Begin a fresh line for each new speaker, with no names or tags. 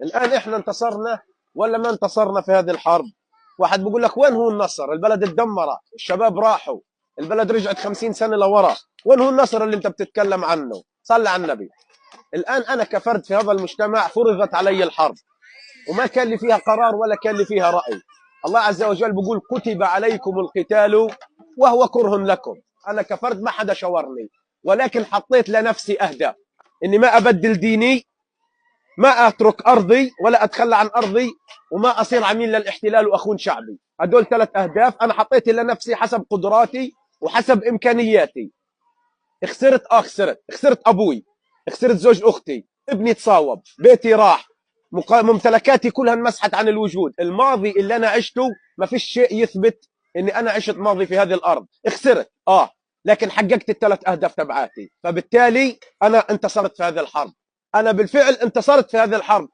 الآن إحنا انتصرنا ولا ما انتصرنا في هذه الحرب؟ واحد بيقول لك وين هو النصر؟ البلد اتدمرت، الشباب راحوا، البلد رجعت 50 سنة لورا، وين هو النصر اللي انت بتتكلم عنه؟ صلى على النبي. الآن أنا كفرد في هذا المجتمع فرضت علي الحرب وما كان لي فيها قرار ولا كان لي فيها رأي. الله عز وجل بيقول كتب عليكم القتال وهو كره لكم. أنا كفرد ما حدا شاورني، ولكن حطيت لنفسي أهداف إني ما أبدل ديني، ما اترك ارضي ولا اتخلى عن ارضي، وما اصير عميل للاحتلال واخون شعبي. هدول 3 اهداف انا حطيت لنفسي حسب قدراتي وحسب امكانياتي. خسرت ابوي، خسرت زوج اختي، ابني تصاوب، بيتي راح، ممتلكاتي كلها انمسحت عن الوجود. الماضي اللي انا عشته ما فيش شيء يثبت اني انا عشت ماضي في هذه الارض. خسرت لكن حققت ال3 اهداف تبعاتي، فبالتالي انا انتصرت في هذه الحرب. انا بالفعل انتصرت في هذه الحرب،